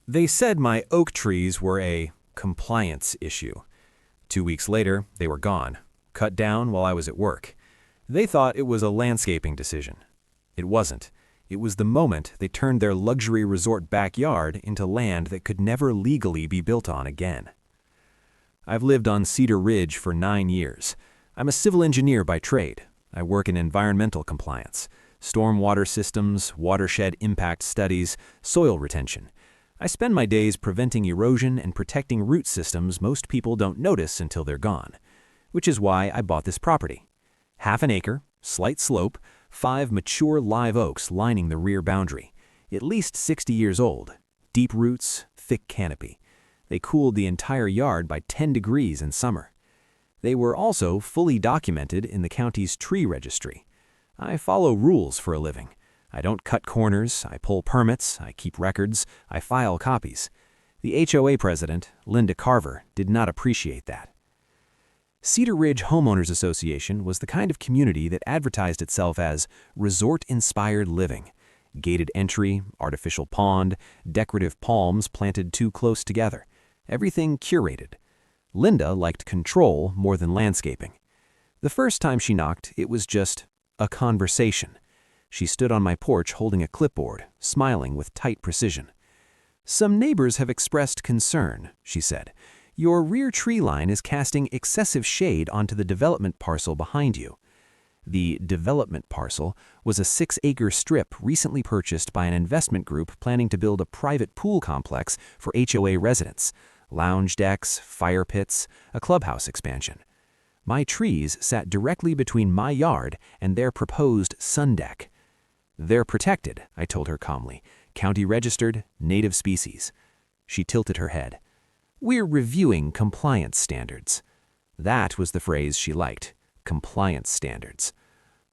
They said my oak trees were a compliance issue. 2 weeks later, they were gone, cut down while I was at work. They thought it was a landscaping decision. It wasn't. It was the moment they turned their luxury resort backyard into land that could never legally be built on again. I've lived on Cedar Ridge for 9 years. I'm a civil engineer by trade. I work in environmental compliance, stormwater systems, watershed impact studies, soil retention. I spend my days preventing erosion and protecting root systems most people don't notice until they're gone, which is why I bought this property. Half an acre, slight slope, 5 mature live oaks lining the rear boundary, at least 60 years old, deep roots, thick canopy. They cooled the entire yard by 10 degrees in summer. They were also fully documented in the county's tree registry. I follow rules for a living. I don't cut corners, I pull permits, I keep records, I file copies. The HOA president, Linda Carver, did not appreciate that. Cedar Ridge Homeowners Association was the kind of community that advertised itself as resort-inspired living. Gated entry, artificial pond, decorative palms planted too close together. Everything curated. Linda liked control more than landscaping. The first time she knocked, it was just a conversation. She stood on my porch holding a clipboard, smiling with tight precision. "Some neighbors have expressed concern," she said. "Your rear tree line is casting excessive shade onto the development parcel behind you." The development parcel was a 6-acre strip recently purchased by an investment group planning to build a private pool complex for HOA residents, lounge decks, fire pits, a clubhouse expansion. My trees sat directly between my yard and their proposed sun deck. "They're protected," I told her calmly. "County registered, native species." She tilted her head. "We're reviewing compliance standards." That was the phrase she liked, compliance standards.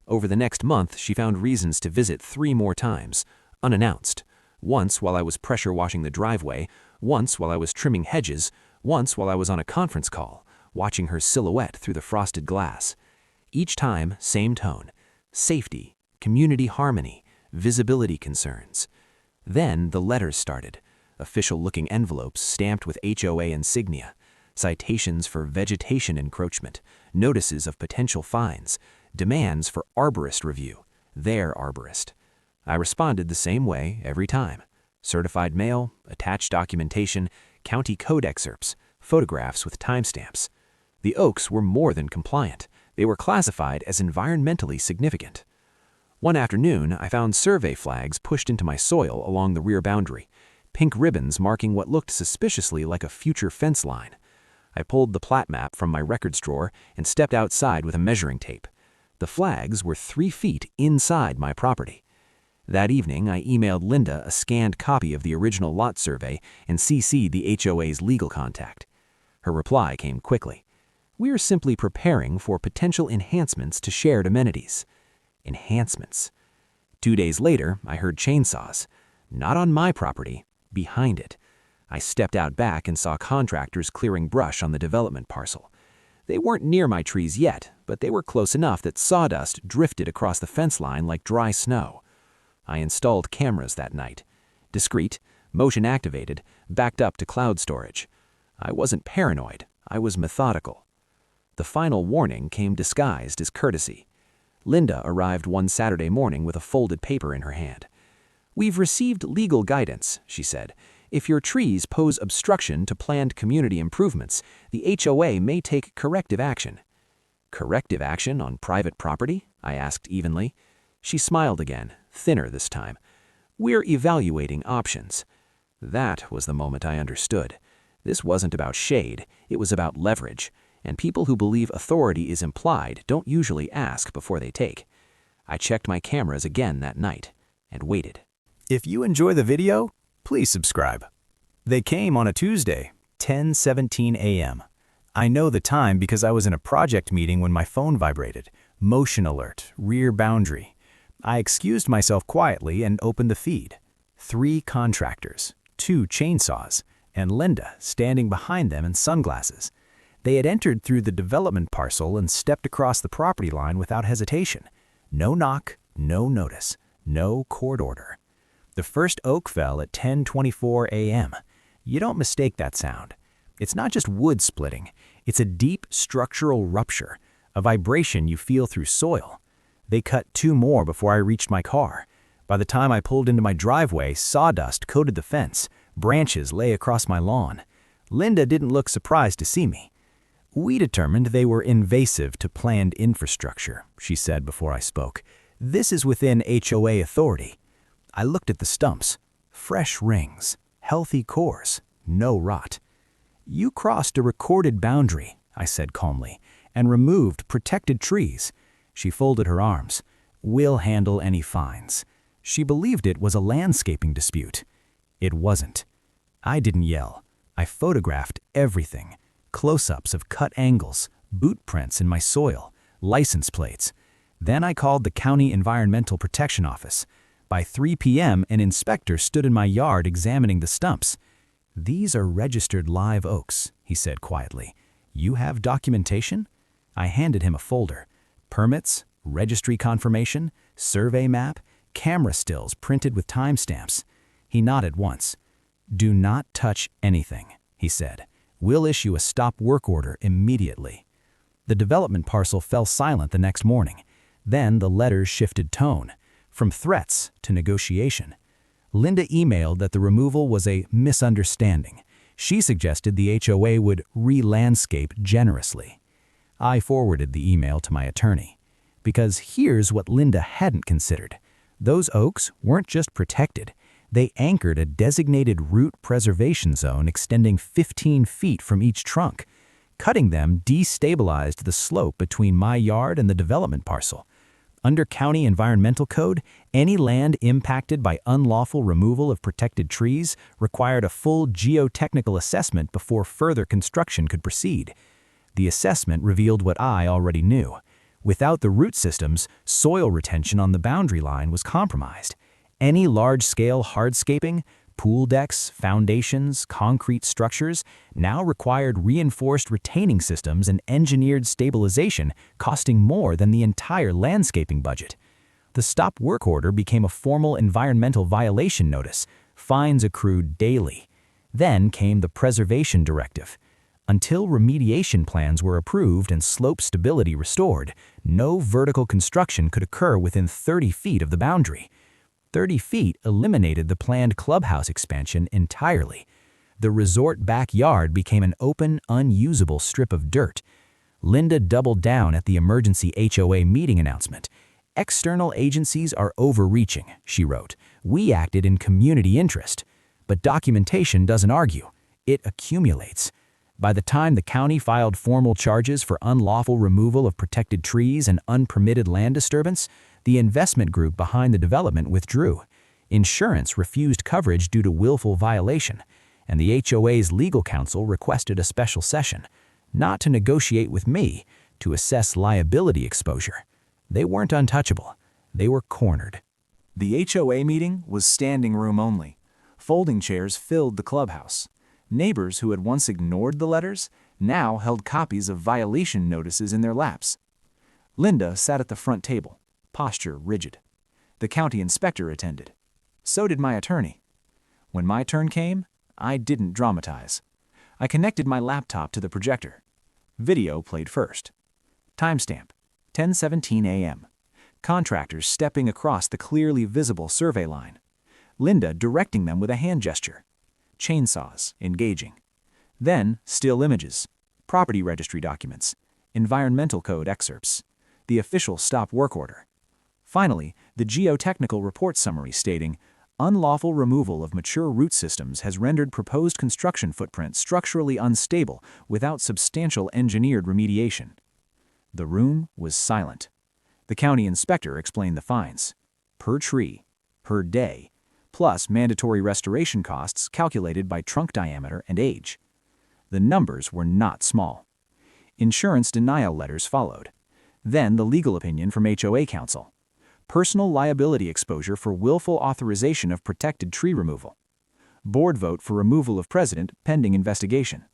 Over the next month, she found reasons to visit 3 more times, unannounced. Once while I was pressure washing the driveway, once while I was trimming hedges, once while I was on a conference call, watching her silhouette through the frosted glass. Each time, same tone: safety, community harmony, visibility concerns. Then the letters started, official-looking envelopes stamped with HOA insignia, citations for vegetation encroachment, notices of potential fines, demands for arborist review, their arborist. I responded the same way every time. Certified mail, attached documentation, county code excerpts, photographs with timestamps. The oaks were more than compliant. They were classified as environmentally significant. One afternoon, I found survey flags pushed into my soil along the rear boundary, pink ribbons marking what looked suspiciously like a future fence line. I pulled the plat map from my records drawer and stepped outside with a measuring tape. The flags were 3 feet inside my property. That evening, I emailed Linda a scanned copy of the original lot survey and CC'd the HOA's legal contact. Her reply came quickly. "We are simply preparing for potential enhancements to shared amenities." Enhancements. 2 days later, I heard chainsaws. Not on my property, behind it. I stepped out back and saw contractors clearing brush on the development parcel. They weren't near my trees yet, but they were close enough that sawdust drifted across the fence line like dry snow. I installed cameras that night. Discreet, motion-activated, backed up to cloud storage. I wasn't paranoid, I was methodical. The final warning came disguised as courtesy. Linda arrived one Saturday morning with a folded paper in her hand. "We've received legal guidance," she said. "If your trees pose obstruction to planned community improvements, the HOA may take corrective action." "Corrective action on private property?" I asked evenly. She smiled again, thinner this time. "We're evaluating options." That was the moment I understood. This wasn't about shade, it was about leverage. And people who believe authority is implied don't usually ask before they take. I checked my cameras again that night and waited. If you enjoy the video, please subscribe. They came on a Tuesday, 10:17 a.m. I know the time because I was in a project meeting when my phone vibrated. Motion alert, rear boundary. I excused myself quietly and opened the feed. 3 contractors, 2 chainsaws, and Linda standing behind them in sunglasses. They had entered through the development parcel and stepped across the property line without hesitation. No knock, no notice, no court order. The first oak fell at 10:24 a.m. You don't mistake that sound. It's not just wood splitting. It's a deep structural rupture, a vibration you feel through soil. They cut 2 more before I reached my car. By the time I pulled into my driveway, sawdust coated the fence. Branches lay across my lawn. Linda didn't look surprised to see me. "We determined they were invasive to planned infrastructure," she said before I spoke. "This is within HOA authority." I looked at the stumps. Fresh rings, healthy cores, no rot. "You crossed a recorded boundary," I said calmly, "and removed protected trees." She folded her arms. "We'll handle any fines." She believed it was a landscaping dispute. It wasn't. I didn't yell. I photographed everything. Close-ups of cut angles, boot prints in my soil, license plates. Then I called the County Environmental Protection Office. By 3 p.m., an inspector stood in my yard examining the stumps. "These are registered live oaks," he said quietly. "You have documentation?" I handed him a folder. Permits, registry confirmation, survey map, camera stills printed with timestamps. He nodded once. "Do not touch anything," he said. "We'll issue a stop work order immediately." The development parcel fell silent the next morning. Then the letters shifted tone, from threats to negotiation. Linda emailed that the removal was a misunderstanding. She suggested the HOA would re-landscape generously. I forwarded the email to my attorney. Because here's what Linda hadn't considered. Those oaks weren't just protected. They anchored a designated root preservation zone extending 15 feet from each trunk. Cutting them destabilized the slope between my yard and the development parcel. Under County Environmental Code, any land impacted by unlawful removal of protected trees required a full geotechnical assessment before further construction could proceed. The assessment revealed what I already knew. Without the root systems, soil retention on the boundary line was compromised. Any large-scale hardscaping, pool decks, foundations, concrete structures now required reinforced retaining systems and engineered stabilization, costing more than the entire landscaping budget. The stop work order became a formal environmental violation notice. Fines accrued daily. Then came the preservation directive. Until remediation plans were approved and slope stability restored, no vertical construction could occur within 30 feet of the boundary. 30 feet eliminated the planned clubhouse expansion entirely. The resort backyard became an open, unusable strip of dirt. Linda doubled down at the emergency HOA meeting announcement. "External agencies are overreaching," she wrote. "We acted in community interest." But documentation doesn't argue. It accumulates. By the time the county filed formal charges for unlawful removal of protected trees and unpermitted land disturbance, the investment group behind the development withdrew. Insurance refused coverage due to willful violation, and the HOA's legal counsel requested a special session, not to negotiate with me, to assess liability exposure. They weren't untouchable. They were cornered. The HOA meeting was standing room only. Folding chairs filled the clubhouse. Neighbors who had once ignored the letters now held copies of violation notices in their laps. Linda sat at the front table, posture rigid. The county inspector attended. So did my attorney. When my turn came, I didn't dramatize. I connected my laptop to the projector. Video played first. Timestamp, 10:17 a.m. Contractors stepping across the clearly visible survey line. Linda directing them with a hand gesture. Chainsaws engaging. Then still images, property registry documents, environmental code excerpts, the official stop work order. Finally, the geotechnical report summary stating, "Unlawful removal of mature root systems has rendered proposed construction footprint structurally unstable without substantial engineered remediation." The room was silent. The county inspector explained the fines. Per tree, per day, plus mandatory restoration costs calculated by trunk diameter and age. The numbers were not small. Insurance denial letters followed. Then the legal opinion from HOA counsel. Personal liability exposure for willful authorization of protected tree removal. Board vote for removal of president pending investigation.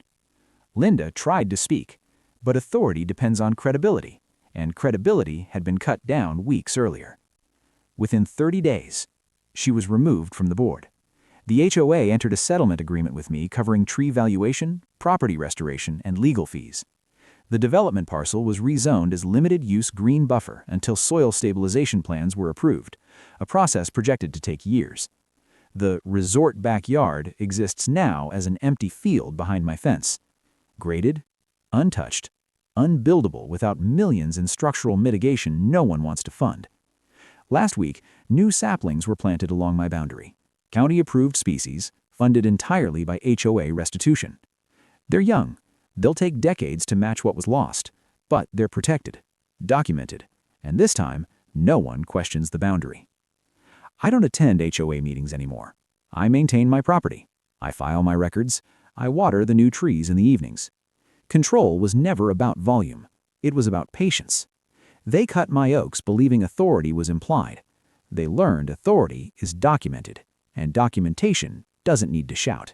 Linda tried to speak, but authority depends on credibility, and credibility had been cut down weeks earlier. Within 30 days, She was removed from the board. The HOA entered a settlement agreement with me covering tree valuation, property restoration, and legal fees. The development parcel was rezoned as limited-use green buffer until soil stabilization plans were approved, a process projected to take years. The resort backyard exists now as an empty field behind my fence. Graded, untouched, unbuildable without millions in structural mitigation no one wants to fund. Last week, new saplings were planted along my boundary. County-approved species, funded entirely by HOA restitution. They're young. They'll take decades to match what was lost, but they're protected, documented, and this time, no one questions the boundary. I don't attend HOA meetings anymore. I maintain my property. I file my records. I water the new trees in the evenings. Control was never about volume. It was about patience. They cut my oaks believing authority was implied. They learned authority is documented, and documentation doesn't need to shout.